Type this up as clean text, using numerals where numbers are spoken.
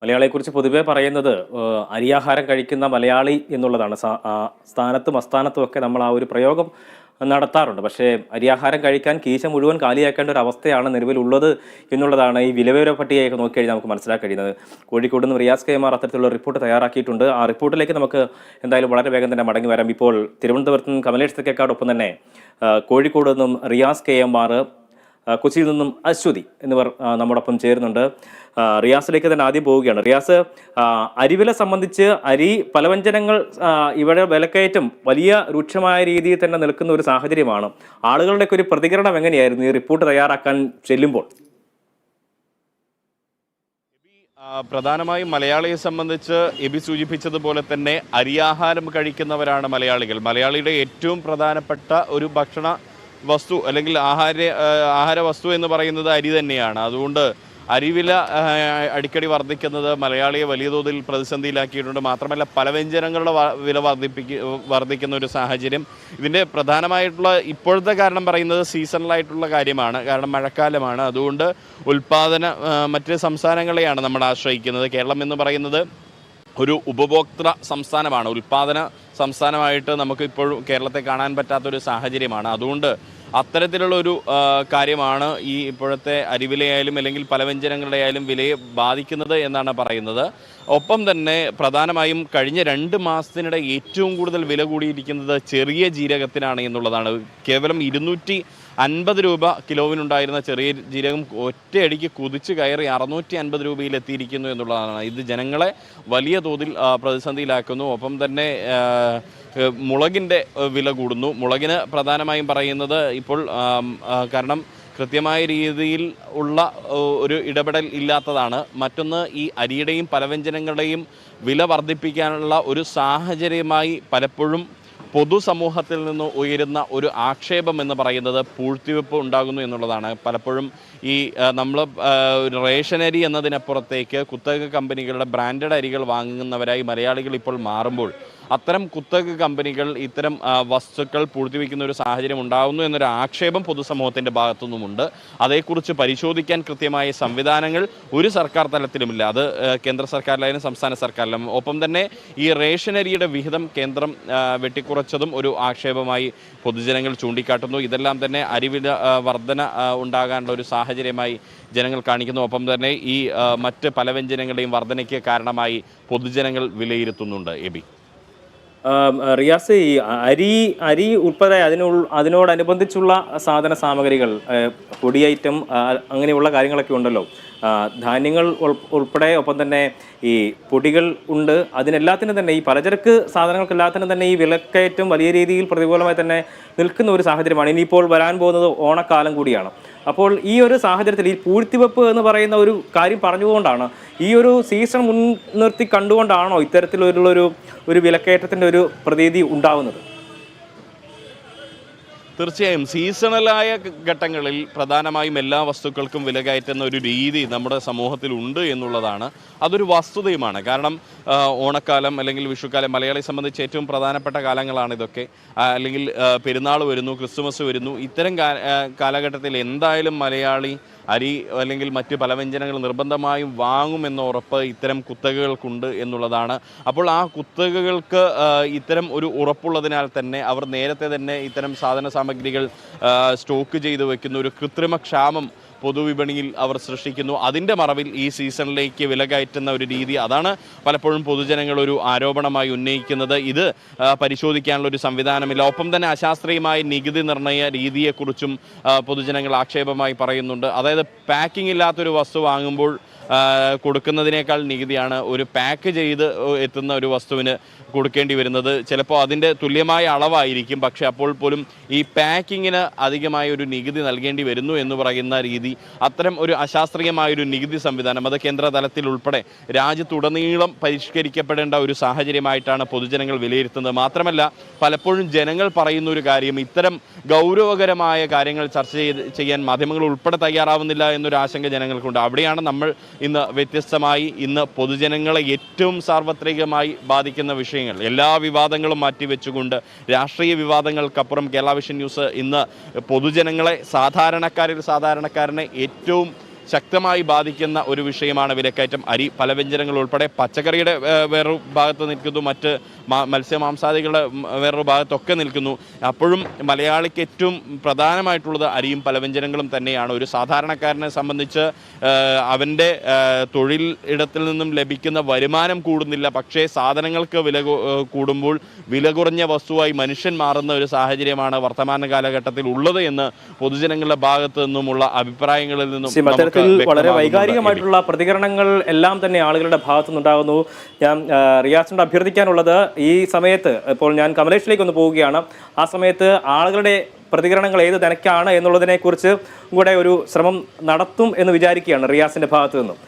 മലയാളിയെക്കുറിച്ച് പൊതുവേ പറയുന്നത് അരിയാഹാരം കഴിക്കുന്ന മലയാളി എന്നുള്ളതാണ്. സ്ഥാനത്തും അസ്ഥാനത്തും ഒക്കെ നമ്മൾ ആ ഒരു പ്രയോഗം നടത്താറുണ്ട്. പക്ഷേ അരിയാഹാരം കഴിക്കാൻ കീശ മുഴുവൻ കാലിയാക്കേണ്ട ഒരു അവസ്ഥയാണ് നിലവിലുള്ളത് എന്നുള്ളതാണ് ഈ വിലവിവര പട്ടികയൊക്കെ നോക്കിക്കഴിഞ്ഞാൽ നമുക്ക് മനസ്സിലാക്കാൻ കഴിയുന്നത്. കോഴിക്കോട് നിന്ന് റിയാസ് കെ.എം.ആർ അത്തരത്തിലുള്ള റിപ്പോർട്ട് തയ്യാറാക്കിയിട്ടുണ്ട്. ആ റിപ്പോർട്ടിലേക്ക് നമുക്ക് എന്തായാലും വളരെ വേഗം തന്നെ മടങ്ങി വരാം. ഇപ്പോൾ തിരുവനന്തപുരത്ത് നിന്നും കമലേഷ് തെക്കേക്കാടൊപ്പം തന്നെ കോഴിക്കോട് നിന്നും റിയാസ് കെ.എം.ആർ, കൊച്ചിയിൽ നിന്നും അശ്വതി എന്നിവർ നമ്മോടൊപ്പം ചേരുന്നുണ്ട്. റിയാസിലേക്ക് തന്നെ ആദ്യം പോവുകയാണ്. റിയാസ്, അരിവില സംബന്ധിച്ച് അരി പലവ്യഞ്ജനങ്ങൾ ഇവിടെ വിലക്കയറ്റം വലിയ രൂക്ഷമായ രീതിയിൽ തന്നെ നിൽക്കുന്ന ഒരു സാഹചര്യമാണ്. ആളുകളുടെയൊക്കെ ഒരു പ്രതികരണം എങ്ങനെയായിരുന്നു ഈ റിപ്പോർട്ട് തയ്യാറാക്കാൻ ചെല്ലുമ്പോൾ? പ്രധാനമായും മലയാളിയെ സംബന്ധിച്ച് എബി സൂചിപ്പിച്ചതുപോലെ തന്നെ അരിയാഹാരം കഴിക്കുന്നവരാണ് മലയാളികൾ. മലയാളിയുടെ ഏറ്റവും പ്രധാനപ്പെട്ട ഒരു ഭക്ഷണ വസ്തു അല്ലെങ്കിൽ ആഹാര വസ്തു എന്ന് പറയുന്നത് അരി തന്നെയാണ്. അതുകൊണ്ട് അരിവില അടിക്കടി വർദ്ധിക്കുന്നത് മലയാളിയെ വലിയ തോതിൽ പ്രതിസന്ധിയിലാക്കിയിട്ടുണ്ട്. മാത്രമല്ല പലവ്യഞ്ജനങ്ങളുടെ വില വർദ്ധിക്കുന്ന ഒരു സാഹചര്യം. ഇതിൻ്റെ പ്രധാനമായിട്ടുള്ള ഇപ്പോഴത്തെ കാരണം പറയുന്നത് സീസണലായിട്ടുള്ള കാര്യമാണ്. കാരണം മഴക്കാലമാണ്. അതുകൊണ്ട് മറ്റ് സംസ്ഥാനങ്ങളെയാണ് നമ്മൾ ആശ്രയിക്കുന്നത്. കേരളം എന്ന് പറയുന്നത് ഒരു ഉപഭോക്തൃ സംസ്ഥാനമാണ്. ഉൽപ്പാദന സംസ്ഥാനമായിട്ട് നമുക്ക് ഇപ്പോഴും കേരളത്തെ കാണാൻ പറ്റാത്തൊരു സാഹചര്യമാണ്. അതുകൊണ്ട് അത്തരത്തിലുള്ള ഒരു കാര്യമാണ് ഈ ഇപ്പോഴത്തെ അരിവിലയായാലും അല്ലെങ്കിൽ പലവ്യഞ്ജനങ്ങളുടെ ആയാലും വിലയെ ബാധിക്കുന്നത് എന്നാണ് പറയുന്നത്. ഒപ്പം തന്നെ പ്രധാനമായും കഴിഞ്ഞ 2 മാസത്തിനിടെ ഏറ്റവും കൂടുതൽ വില കൂടിയിരിക്കുന്നത് ചെറിയ ജീരകത്തിനാണ് എന്നുള്ളതാണ്. കേവലം 250 രൂപ കിലോവിനുണ്ടായിരുന്ന ചെറിയ ജീരകം ഒറ്റയടിക്ക് കുതിച്ച് കയറി 650 രൂപയിൽ എത്തിയിരിക്കുന്നു എന്നുള്ളതാണ്. ഇത് ജനങ്ങളെ വലിയ തോതിൽ പ്രതിസന്ധിയിലാക്കുന്നു. ഒപ്പം തന്നെ മുളകിൻ്റെ വില കൂടുന്നു. മുളകിന് പ്രധാനമായും പറയുന്നത് ഇപ്പോൾ കാരണം കൃത്യമായ രീതിയിൽ ഉള്ള ഒരു ഇടപെടൽ ഇല്ലാത്തതാണ്. മറ്റൊന്ന്, ഈ അരിയുടെയും പലവ്യഞ്ജനങ്ങളുടെയും വില വർദ്ധിപ്പിക്കാനുള്ള ഒരു സാഹചര്യമായി പലപ്പോഴും പൊതുസമൂഹത്തിൽ നിന്ന് ഉയരുന്ന ഒരു ആക്ഷേപം എന്ന് പറയുന്നത് പൂഴ്ത്തിവെപ്പ് ഉണ്ടാകുന്നു എന്നുള്ളതാണ്. പലപ്പോഴും ഈ നമ്മൾ റേഷനരി എന്നതിനപ്പുറത്തേക്ക് കുത്തക കമ്പനികളുടെ ബ്രാൻഡഡ് അരികൾ വാങ്ങുന്നവരായി മലയാളികൾ ഇപ്പോൾ മാറുമ്പോൾ അത്തരം കുത്തക കമ്പനികൾ ഇത്തരം വസ്തുക്കൾ പൂഴ്ത്തിവെക്കുന്ന ഒരു സാഹചര്യം ഉണ്ടാകുന്നു എന്നൊരു ആക്ഷേപം പൊതുസമൂഹത്തിൻ്റെ ഭാഗത്തുനിന്നുമുണ്ട്. അതേക്കുറിച്ച് പരിശോധിക്കാൻ കൃത്യമായ സംവിധാനങ്ങൾ ഒരു സർക്കാർ തലത്തിലുമില്ല. അത് കേന്ദ്ര സർക്കാരിലായാലും സംസ്ഥാന സർക്കാരിലും. ഒപ്പം തന്നെ ഈ റേഷനരിയുടെ വിഹിതം കേന്ദ്രം വെട്ടിക്കുറച്ചതും ഒരു ആക്ഷേപമായി പൊതുജനങ്ങൾ ചൂണ്ടിക്കാട്ടുന്നു. ഇതെല്ലാം തന്നെ അരിവില വർധന ഉണ്ടാകാനുള്ള ഒരു സാഹചര്യമായി ജനങ്ങൾ കാണിക്കുന്നു. ഒപ്പം തന്നെ ഈ മറ്റ് പലവ്യഞ്ജനങ്ങളുടെയും വർധനയ്ക്ക് കാരണമായി പൊതുജനങ്ങൾ വിലയിരുത്തുന്നുണ്ട്. എബി, റിയാസ്, ഈ അരി ഉൾപ്പെടെ അതിനോടനുബന്ധിച്ചുള്ള സാധന സാമഗ്രികൾ, പൊടി ഐറ്റം, അങ്ങനെയുള്ള കാര്യങ്ങളൊക്കെ ഉണ്ടല്ലോ, ധാന്യങ്ങൾ ഉൾപ്പെടെ, ഒപ്പം തന്നെ ഈ പൊടികൾ ഉണ്ട്. അതിനെല്ലാത്തിനും തന്നെ ഈ പലചരക്ക് സാധനങ്ങൾക്കെല്ലാത്തിനും തന്നെ ഈ വിലക്കയറ്റം വലിയ രീതിയിൽ പ്രതികൂലമായി തന്നെ നിൽക്കുന്ന ഒരു സാഹചര്യമാണ്. ഇനിയിപ്പോൾ വരാൻ പോകുന്നത് ഓണക്കാലം കൂടിയാണ്. അപ്പോൾ ഈ ഒരു സാഹചര്യത്തിൽ ഈ പൂഴ്ത്തിവെപ്പ് എന്ന് പറയുന്ന ഒരു കാര്യം പറഞ്ഞുകൊണ്ടാണ്, ഈ ഒരു സീസൺ മുൻനിർത്തി കണ്ടുകൊണ്ടാണോ ഇത്തരത്തിലുള്ളൊരു വിലക്കയറ്റത്തിൻ്റെ ഒരു പ്രതീതി ഉണ്ടാവുന്നത്? തീർച്ചയായും സീസണലായ ഘട്ടങ്ങളിൽ പ്രധാനമായും എല്ലാ വസ്തുക്കൾക്കും വില കയറ്റുന്ന ഒരു രീതി നമ്മുടെ സമൂഹത്തിൽ ഉണ്ട് എന്നുള്ളതാണ്. അതൊരു വസ്തുതയുമാണ്. കാരണം ഓണക്കാലം അല്ലെങ്കിൽ വിഷുക്കാലം മലയാളിയെ സംബന്ധിച്ച് ഏറ്റവും പ്രധാനപ്പെട്ട കാലങ്ങളാണ് ഇതൊക്കെ. അല്ലെങ്കിൽ പെരുന്നാൾ വരുന്നു, ക്രിസ്തുമസ് വരുന്നു. ഇത്തരം കാലഘട്ടത്തിൽ എന്തായാലും മലയാളി അരി അല്ലെങ്കിൽ മറ്റ് പലവ്യഞ്ജനങ്ങൾ നിർബന്ധമായും വാങ്ങുമെന്ന ഉറപ്പ് ഇത്തരം കുത്തകകൾക്കുണ്ട് എന്നുള്ളതാണ്. അപ്പോൾ ആ കുത്തകകൾക്ക് ഇത്തരം ഒരു ഉറപ്പുള്ളതിനാൽ തന്നെ അവർ നേരത്തെ തന്നെ ഇത്തരം സാധന സാമഗ്രികൾ സ്റ്റോക്ക് ചെയ്ത് വയ്ക്കുന്ന ഒരു കൃത്രിമ ക്ഷാമം പൊതുവിപണിയിൽ അവർ സൃഷ്ടിക്കുന്നു. അതിൻ്റെ മറവിൽ ഈ സീസണിലേക്ക് വില കയറ്റുന്ന ഒരു രീതി, അതാണ് പലപ്പോഴും പൊതുജനങ്ങൾ ഒരു ആരോപണമായി ഉന്നയിക്കുന്നത്. ഇത് പരിശോധിക്കാനുള്ള ഒരു സംവിധാനമില്ല. ഒപ്പം തന്നെ അശാസ്ത്രീയമായ നികുതി നിർണയ രീതിയെക്കുറിച്ചും പൊതുജനങ്ങൾ ആക്ഷേപമായി പറയുന്നുണ്ട്. അതായത് പാക്കിംഗ് ഇല്ലാത്തൊരു വസ്തു വാങ്ങുമ്പോൾ കൊടുക്കുന്നതിനേക്കാൾ നികുതിയാണ് ഒരു പാക്ക് ചെയ്ത് എത്തുന്ന ഒരു വസ്തുവിന് കൊടുക്കേണ്ടി വരുന്നത്. ചിലപ്പോൾ അതിൻ്റെ തുല്യമായ അളവായിരിക്കും, പക്ഷേ അപ്പോൾ പോലും ഈ പാക്കിങ്ങിന് അധികമായ ഒരു നികുതി നൽകേണ്ടി വരുന്നു എന്ന് പറയുന്ന രീതി, അത്തരം ഒരു അശാസ്ത്രീയമായൊരു നികുതി സംവിധാനം അത് കേന്ദ്ര തലത്തിൽ ഉൾപ്പെടെ രാജ്യത്തുടനീളം പരിഷ്കരിക്കപ്പെടേണ്ട ഒരു സാഹചര്യമായിട്ടാണ് പൊതുജനങ്ങൾ വിലയിരുത്തുന്നത്. മാത്രമല്ല പലപ്പോഴും ജനങ്ങൾ പറയുന്ന ഒരു കാര്യം, ഇത്തരം ഗൗരവകരമായ കാര്യങ്ങൾ ചർച്ച ചെയ്യാൻ മാധ്യമങ്ങൾ ഉൾപ്പെടെ തയ്യാറാവുന്നില്ല എന്നൊരു ആശങ്ക ജനങ്ങൾക്കുണ്ട്. അവിടെയാണ് നമ്മൾ ഇന്ന് വ്യത്യസ്തമായി പൊതുജനങ്ങളെ ഏറ്റവും സാർവത്രികമായി ബാധിക്കുന്ന വിഷയങ്ങൾ, എല്ലാ വിവാദങ്ങളും മാറ്റിവെച്ചുകൊണ്ട് രാഷ്ട്രീയ വിവാദങ്ങൾക്കപ്പുറം കേരള വിഷൻ ന്യൂസ് ഇന്ന് പൊതുജനങ്ങളെ, സാധാരണക്കാരനെ ഏറ്റവും ശക്തമായി ബാധിക്കുന്ന ഒരു വിഷയമാണ് വിലക്കയറ്റം. അരി, പലവ്യഞ്ജനങ്ങൾ ഉൾപ്പെടെ പച്ചക്കറിയുടെ വേറൊരു ഭാഗത്ത് നിൽക്കുന്നു, മറ്റ് മത്സ്യമാംസാദികളുടെ വേറൊരു ഭാഗത്തൊക്കെ നിൽക്കുന്നു. അപ്പോഴും മലയാളിക്ക് ഏറ്റവും പ്രധാനമായിട്ടുള്ളത് അരിയും പലവ്യഞ്ജനങ്ങളും തന്നെയാണ്. ഒരു സാധാരണക്കാരനെ സംബന്ധിച്ച് അവൻ്റെ തൊഴിൽ ഇടത്തിൽ നിന്നും ലഭിക്കുന്ന വരുമാനം കൂടുന്നില്ല, പക്ഷേ സാധനങ്ങൾക്ക് വില കൂടുമ്പോൾ വില കുറഞ്ഞ വസ്തുവായി മനുഷ്യൻ മാറുന്ന ഒരു സാഹചര്യമാണ് വർത്തമാന കാലഘട്ടത്തിൽ ഉള്ളത് എന്ന് പൊതുജനങ്ങളുടെ ഭാഗത്തു നിന്നുമുള്ള അഭിപ്രായങ്ങളിൽ നിന്നും വളരെ വൈകാരികമായിട്ടുള്ള പ്രതികരണങ്ങൾ എല്ലാം തന്നെ ആളുകളുടെ ഭാഗത്തു നിന്നുണ്ടാകുന്നു. ഞാൻ റിയാസിനോട് അഭ്യർത്ഥിക്കാനുള്ളത്, ഈ സമയത്ത് ഇപ്പോൾ ഞാൻ കമലേഷിലേക്ക് ഒന്ന് പോവുകയാണ്, ആ സമയത്ത് ആളുകളുടെ പ്രതികരണങ്ങൾ ഏത് തരക്കാണ് എന്നുള്ളതിനെക്കുറിച്ച് കൂടെ ഒരു ശ്രമം നടത്തും എന്ന് വിചാരിക്കുകയാണ് റിയാസിന്റെ ഭാഗത്തു നിന്നും.